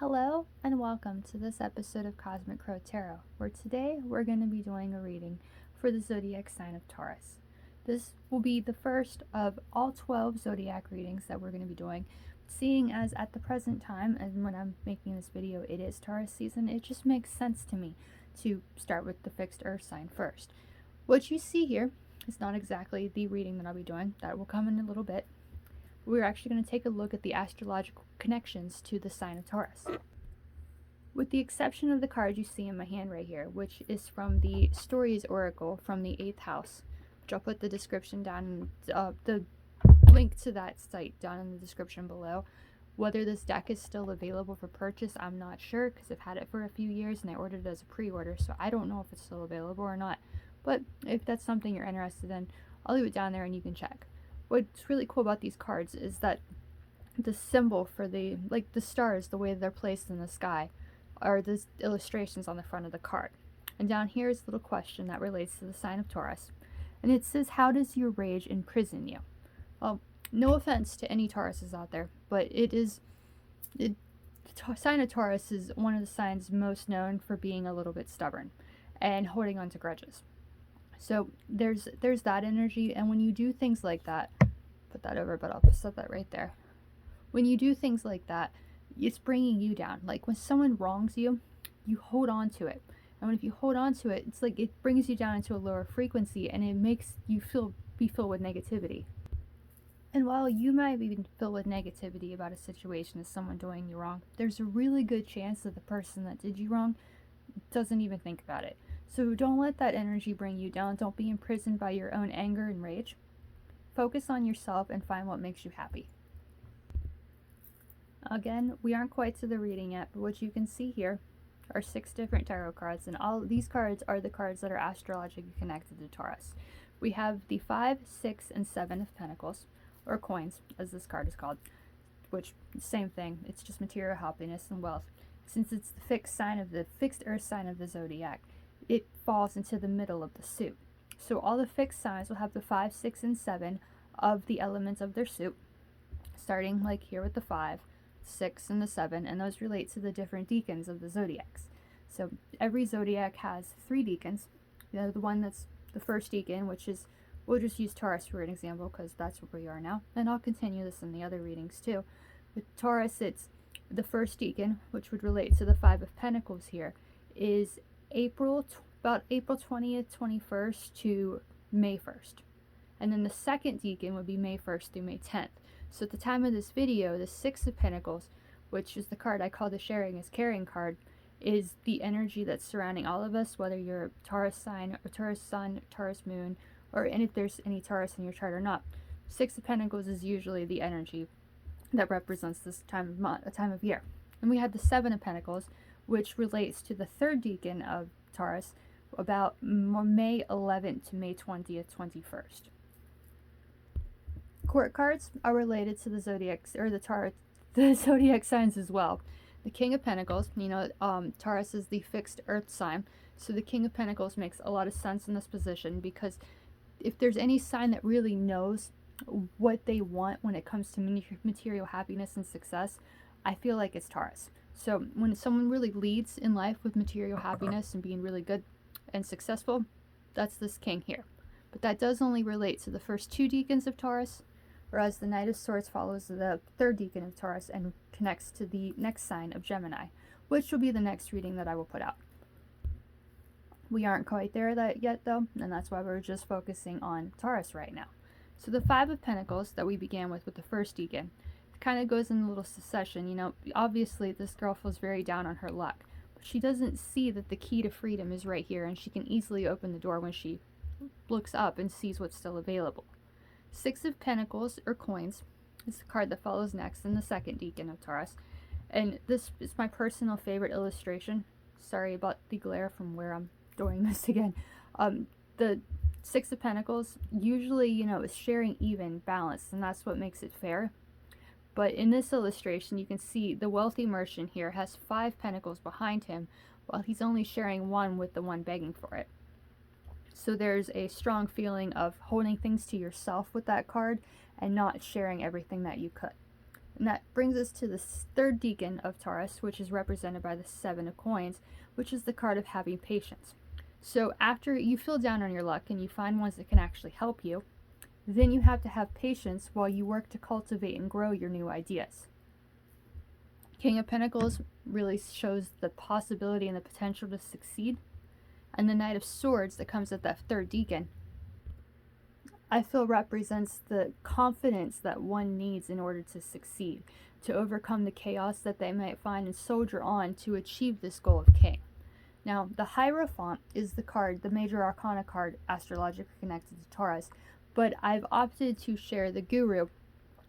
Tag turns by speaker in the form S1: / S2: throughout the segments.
S1: Hello and welcome to this episode of Cosmic Crow Tarot, where today we're going to be doing a reading for the Zodiac sign of Taurus. This will be the first of all 12 Zodiac readings that we're going to be doing. Seeing as at the present time, and when I'm making this video, it is Taurus season, it just makes sense to me to start with the fixed earth sign first. What you see here is not exactly the reading that I'll be doing. That will come in a little bit. We're actually going to take a look at the astrological connections to the sign of Taurus. With the exception of the card you see in my hand right here, which is from the Stories Oracle from the 8th house, which I'll put the description down, the link to that site down in the description below. Whether this deck is still available for purchase, I'm not sure, because I've had it for a few years and I ordered it as a pre-order, so I don't know if it's still available or not. But if that's something you're interested in, I'll leave it down there and you can check. What's really cool about these cards is that the symbol for the stars, the way they're placed in the sky, are the illustrations on the front of the card. And down here is a little question that relates to the sign of Taurus. And it says, how does your rage imprison you? Well, no offense to any Tauruses out there, but the sign of Taurus is one of the signs most known for being a little bit stubborn and holding on to grudges. So there's that energy, and when you do things like that, put that over, but I'll set that right there. When you do things like that, it's bringing you down. Like when someone wrongs you, you hold on to it. And if you hold on to it, it's like it brings you down into a lower frequency, and it makes you be filled with negativity. And while you might be filled with negativity about a situation of someone doing you wrong, there's a really good chance that the person that did you wrong doesn't even think about it. So don't let that energy bring you down. Don't be imprisoned by your own anger and rage. Focus on yourself and find what makes you happy. Again, we aren't quite to the reading yet, but what you can see here are 6 different tarot cards, and all of these cards are the cards that are astrologically connected to Taurus. We have the 5, 6, and 7 of Pentacles, or coins, as this card is called, which, same thing, it's just material happiness and wealth. Since it's the fixed earth sign of the Zodiac, it falls into the middle of the suit. So all the fixed signs will have the 5, 6, and 7 of the elements of their suit, starting like here with the 5, 6, and the 7, and those relate to the different deacons of the zodiacs. So every zodiac has 3 deacons. You know, the one that's the first deacon, which is, we'll just use Taurus for an example because that's where we are now, and I'll continue this in the other readings too. With Taurus, it's the first deacon, which would relate to the 5 of Pentacles here, is about April 20th, 21st to May 1st. And then the second deacon would be May 1st through May 10th. So at the time of this video, the 6 of Pentacles, which is the card I call the Sharing is Caring card, is the energy that's surrounding all of us, whether you're a Taurus sign, or Taurus sun, Taurus moon, and if there's any Taurus in your chart or not. 6 of Pentacles is usually the energy that represents this time of year. And we had the 7 of Pentacles, which relates to the third deacon of Taurus, about May 11th to May 20th, 21st. Court cards are related to the zodiacs, or the zodiac signs as well. The King of Pentacles, Taurus is the fixed earth sign, so the King of Pentacles makes a lot of sense in this position, because if there's any sign that really knows what they want when it comes to material happiness and success, I feel like it's Taurus. So when someone really leads in life with material happiness and being really good and successful, that's this king here. But that does only relate to the first 2 deacons of Taurus, whereas the Knight of Swords follows the third deacon of Taurus and connects to the next sign of Gemini, which will be the next reading that I will put out. We aren't quite there yet though, and that's why we're just focusing on Taurus right now. So the 5 of Pentacles that we began with the first deacon, kind of goes in a little succession. Obviously this girl feels very down on her luck, but she doesn't see that the key to freedom is right here, and she can easily open the door when she looks up and sees what's still available. 6 of Pentacles, or coins, is the card that follows next in the second deacon of Taurus, and this is my personal favorite illustration. Sorry about the glare from where I'm doing this again. The 6 of Pentacles usually, is sharing even, balance, and that's what makes it fair. But in this illustration, you can see the wealthy merchant here has 5 pentacles behind him, while he's only sharing 1 with the one begging for it. So there's a strong feeling of holding things to yourself with that card and not sharing everything that you could. And that brings us to the third Deacon of Taurus, which is represented by the Seven of Coins, which is the card of having patience. So after you feel down on your luck and you find ones that can actually help you, then you have to have patience while you work to cultivate and grow your new ideas. King of Pentacles really shows the possibility and the potential to succeed. And the Knight of Swords that comes at that third Deacon, I feel represents the confidence that one needs in order to succeed, to overcome the chaos that they might find and soldier on to achieve this goal of King. Now, the Hierophant is the card, the major arcana card, astrologically connected to Taurus, but I've opted to share the Guru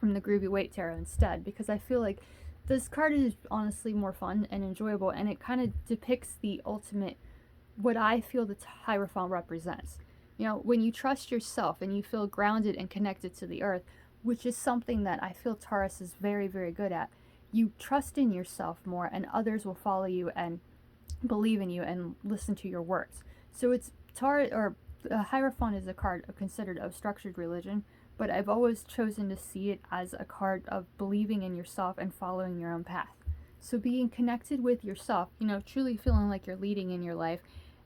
S1: from the Groovy Weight Tarot instead, because I feel like this card is honestly more fun and enjoyable, and it kind of depicts the ultimate, what I feel the Hierophant represents. You know, when you trust yourself and you feel grounded and connected to the earth, which is something that I feel Taurus is very, very good at, you trust in yourself more and others will follow you and believe in you and listen to your words. So it's Hierophant is a card considered of structured religion, but I've always chosen to see it as a card of believing in yourself and following your own path. So being connected with yourself, you know, truly feeling like you're leading in your life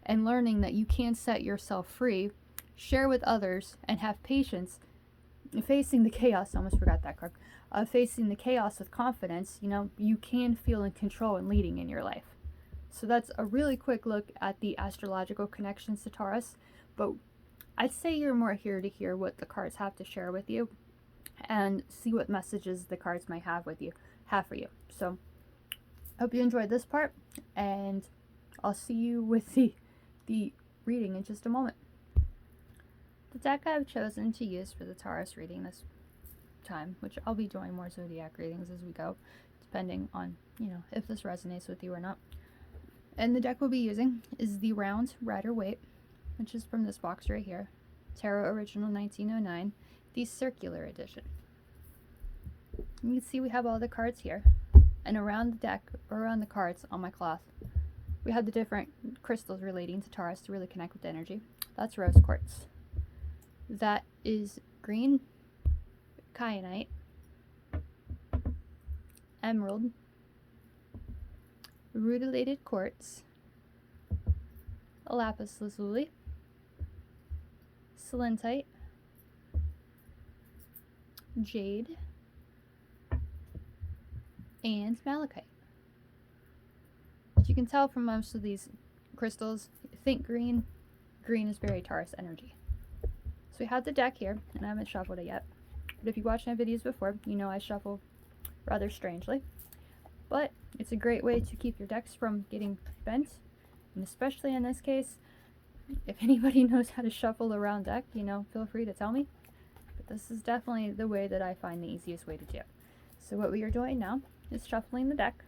S1: and learning that you can set yourself free, share with others, and have patience, facing the chaos. I almost forgot that card. Facing the chaos with confidence, you know, you can feel in control and leading in your life. So that's a really quick look at the astrological connections to Taurus, but I'd say you're more here to hear what the cards have to share with you and see what messages the cards might have for you. So I hope you enjoyed this part, and I'll see you with the reading in just a moment. The deck I've chosen to use for the Taurus reading this time, which I'll be doing more Zodiac readings as we go, depending on, you know, if this resonates with you or not. And the deck we'll be using is the Round Rider-Waite, which is from this box right here, Tarot Original 1909, the Circular Edition. You can see we have all the cards here, and around the deck, or around the cards on my cloth, we have the different crystals relating to Taurus to really connect with the energy. That's rose quartz. That is green kyanite, emerald, rutilated quartz, lapis lazuli, selenite, jade, and malachite. As you can tell from most of these crystals, think green. Green is very Taurus energy. So we have the deck here, and I haven't shuffled it yet. But if you watched my videos before, you know I shuffle rather strangely. But it's a great way to keep your decks from getting bent. And especially in this case, if anybody knows how to shuffle a round deck, you know, feel free to tell me. But this is definitely the way that I find the easiest way to do. So what we are doing now is shuffling the deck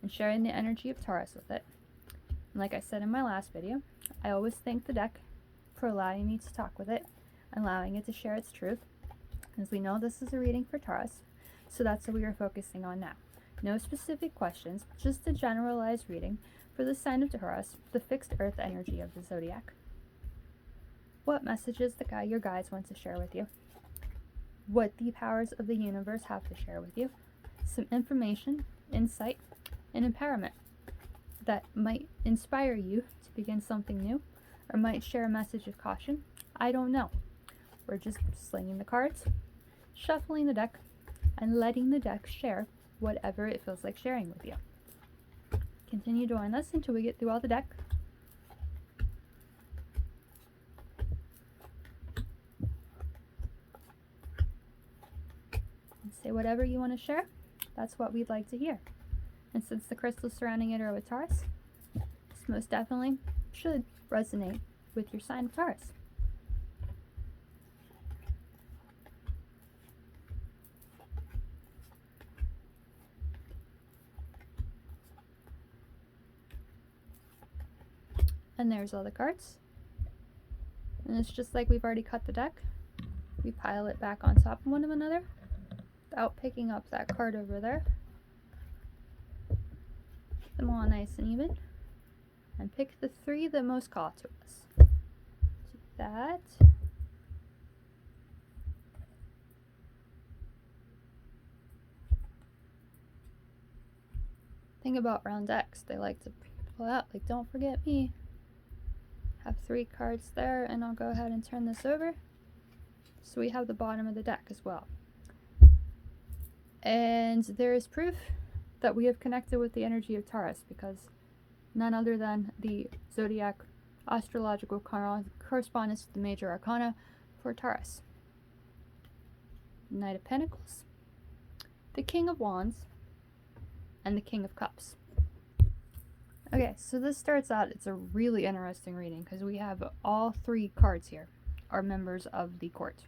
S1: and sharing the energy of Taurus with it. And like I said in my last video, I always thank the deck for allowing me to talk with it, allowing it to share its truth. As we know, this is a reading for Taurus, so that's what we are focusing on now. No specific questions, just a generalized reading for the sign of Taurus, the fixed earth energy of the Zodiac. What messages your guides want to share with you? What the powers of the universe have to share with you? Some information, insight, and empowerment that might inspire you to begin something new, or might share a message of caution. I don't know. We're just slinging the cards, shuffling the deck, and letting the deck share whatever it feels like sharing with you. Continue doing this until we get through all the deck. And say whatever you want to share. That's what we'd like to hear. And since the crystals surrounding it are with Taurus, this most definitely should resonate with your sign of Taurus. And there's all the cards. And it's just like we've already cut the deck. We pile it back on top of one of another without picking up that card over there. Put them all nice and even. And pick the three that most call to us. Do that. And Thing about round decks, they like to pull out, like, don't forget me. Have 3 cards there, and I'll go ahead and turn this over. So we have the bottom of the deck as well. And there is proof that we have connected with the energy of Taurus, because none other than the Zodiac astrological correspondence to the major arcana for Taurus. Knight of Pentacles, the King of Wands, and the King of Cups. Okay, so this starts out, it's a really interesting reading because we have all 3 cards here are members of the court.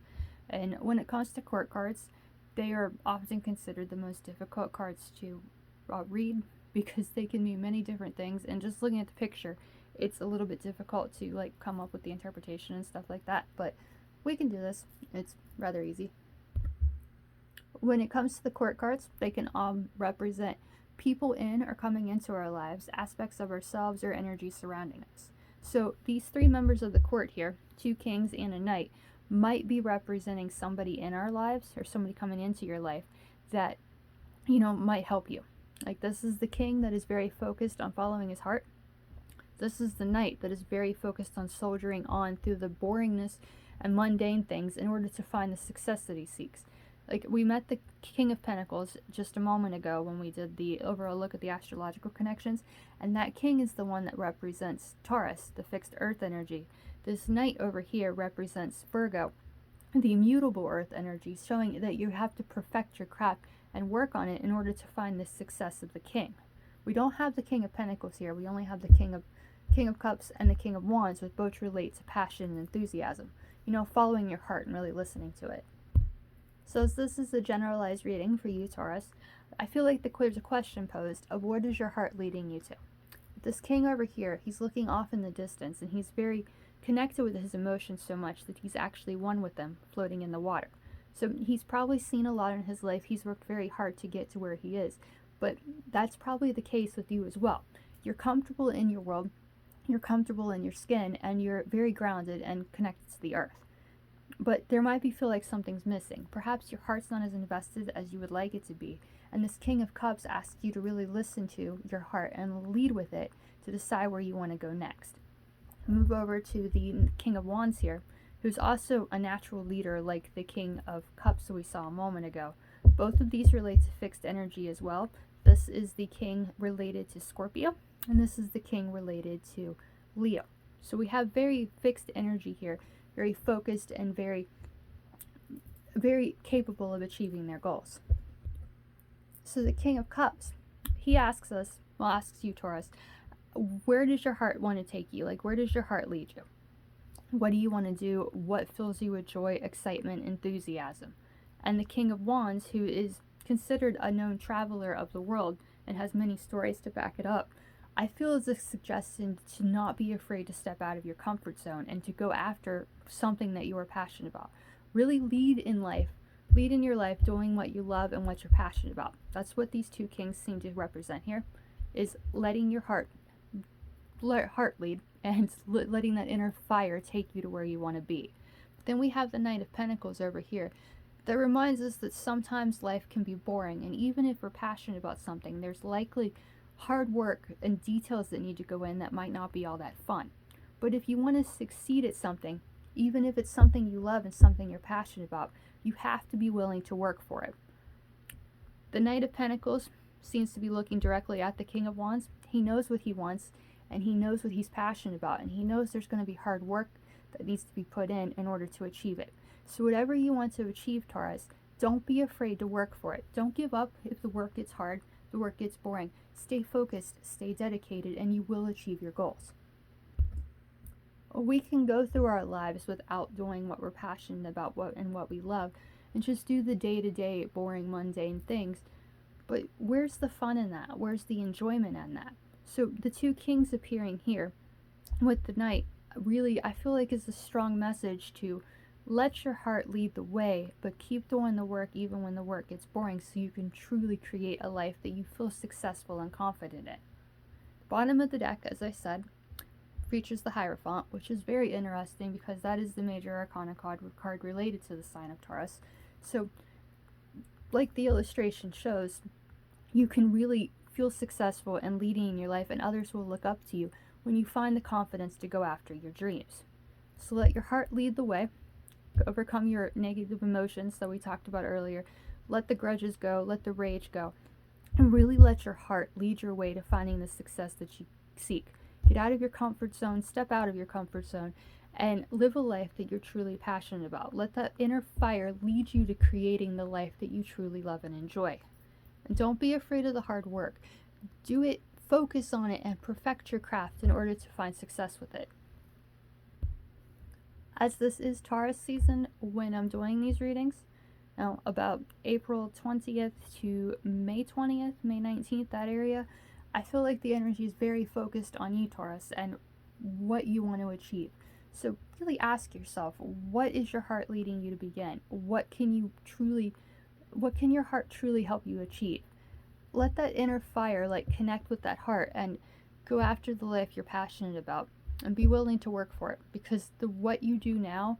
S1: And when it comes to court cards, they are often considered the most difficult cards to read because they can mean many different things, and just looking at the picture, it's a little bit difficult to like come up with the interpretation and stuff like that, but we can do this. It's rather easy. When it comes to the court cards, they can represent people in or coming into our lives, aspects of ourselves or energy surrounding us. So these 3 members of the court here, 2 kings and a knight, might be representing somebody in our lives or somebody coming into your life that, you know, might help you. Like, this is the king that is very focused on following his heart. This is the knight that is very focused on soldiering on through the boringness and mundane things in order to find the success that he seeks. Like, we met the King of Pentacles just a moment ago when we did the overall look at the astrological connections, and that king is the one that represents Taurus, the fixed earth energy. This knight over here represents Virgo, the immutable earth energy, showing that you have to perfect your craft and work on it in order to find the success of the king. We don't have the King of Pentacles here, we only have the King of Cups and the King of Wands, which both relate to passion and enthusiasm. You know, following your heart and really listening to it. So as this is a generalized reading for you, Taurus, I feel like there's a question posed of what is your heart leading you to? This king over here, he's looking off in the distance, and he's very connected with his emotions so much that he's actually one with them, floating in the water. So he's probably seen a lot in his life. He's worked very hard to get to where he is. But that's probably the case with you as well. You're comfortable in your world, you're comfortable in your skin, and you're very grounded and connected to the earth. But there might feel like something's missing. Perhaps your heart's not as invested as you would like it to be. And this King of Cups asks you to really listen to your heart and lead with it to decide where you want to go next. Move over to the King of Wands here, who's also a natural leader like the King of Cups that we saw a moment ago. Both of these relate to fixed energy as well. This is the king related to Scorpio, and this is the king related to Leo. So we have very fixed energy here, very focused and very capable of achieving their goals. So the King of Cups, he asks you, Taurus, where does your heart want to take you? Like, where does your heart lead you? What do you want to do? What fills you with joy, excitement, enthusiasm? And the King of Wands, who is considered a known traveler of the world and has many stories to back it up, I feel as a suggestion to not be afraid to step out of your comfort zone and to go after something that you are passionate about. Really lead in your life doing what you love and what you're passionate about. That's what these 2 kings seem to represent here, is letting your heart lead and letting that inner fire take you to where you want to be. But then we have the Knight of Pentacles over here that reminds us that sometimes life can be boring, and even if we're passionate about something, there's likely hard work and details that need to go in that might not be all that fun. But if you want to succeed at something, even if it's something you love and something you're passionate about, you have to be willing to work for it. The Knight of Pentacles seems to be looking directly at the King of Wands. He knows what he wants, and he knows what he's passionate about, and he knows there's going to be hard work that needs to be put in order to achieve it. So whatever you want to achieve, Taurus, don't be afraid to work for it. Don't give up if the work gets hard, the work gets boring. Stay focused, stay dedicated, and you will achieve your goals. We can go through our lives without doing what we're passionate about and what we love, and just do the day-to-day boring, mundane things. But where's the fun in that? Where's the enjoyment in that? So the 2 kings appearing here with the knight really, I feel like, is a strong message to let your heart lead the way, but keep doing the work even when the work gets boring, so you can truly create a life that you feel successful and confident in. Bottom of the deck, as I said, features the Hierophant, which is very interesting because that is the major arcana card related to the sign of Taurus. So, like the illustration shows, you can really feel successful and leading in your life, and others will look up to you when you find the confidence to go after your dreams. So let your heart lead the way. Overcome your negative emotions that we talked about earlier. Let the grudges go, let the rage go, and really let your heart lead your way to finding the success that you seek. Get out of your comfort zone, step out of your comfort zone, and live a life that you're truly passionate about. Let that inner fire lead you to creating the life that you truly love and enjoy. And don't be afraid of the hard work. Do it, focus on it, and perfect your craft in order to find success with it. As this is Taurus season when I'm doing these readings, now about April 20th to May 20th, May 19th, that area, I feel like the energy is very focused on you, Taurus, and what you want to achieve. So really ask yourself, what is your heart leading you to begin? What can your heart truly help you achieve? Let that inner fire connect with that heart and go after the life you're passionate about. And be willing to work for it, because what you do now,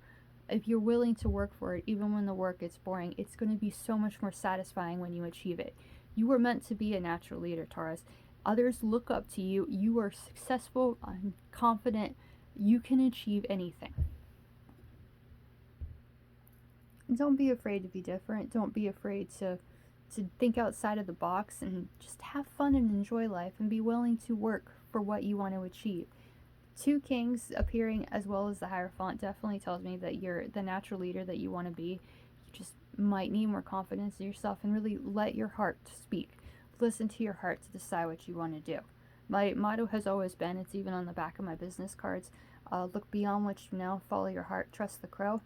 S1: if you're willing to work for it, even when the work gets boring, it's going to be so much more satisfying when you achieve it. You were meant to be a natural leader, Taurus. Others look up to you. You are successful and confident. You can achieve anything. Don't be afraid to be different. Don't be afraid to think outside of the box, and just have fun and enjoy life, and be willing to work for what you want to achieve. Two kings appearing as well as the Hierophant definitely tells me that you're the natural leader that you want to be. You just might need more confidence in yourself, and really let your heart speak. Listen to your heart to decide what you want to do. My motto has always been, it's even on the back of my business cards, look beyond what you know, follow your heart, trust the crow.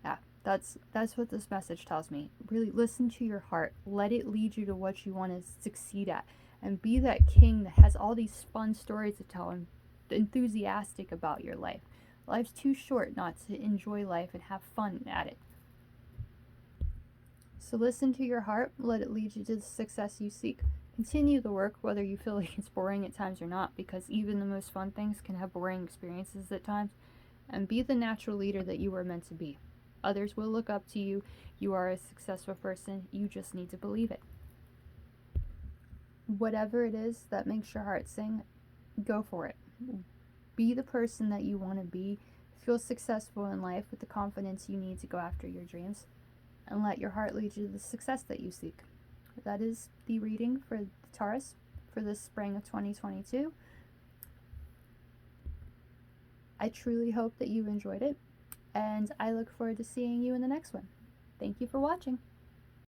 S1: Yeah, that's what this message tells me. Really listen to your heart. Let it lead you to what you want to succeed at, and be that king that has all these fun stories to tell and enthusiastic about your life. Life's too short not to enjoy life and have fun at it. So listen to your heart, let it lead you to the success you seek. Continue the work whether you feel like it's boring at times or not, because even the most fun things can have boring experiences at times. And be the natural leader that you were meant to be. Others will look up to you. You are a successful person. You just need to believe it. Whatever it is that makes your heart sing, go for it. Be the person that you want to be. Feel successful in life with the confidence you need to go after your dreams, and let your heart lead you to the success that you seek. That is the reading for Taurus for the spring of 2022. I truly hope that you enjoyed it, and I look forward to seeing you in the next one. Thank you for watching.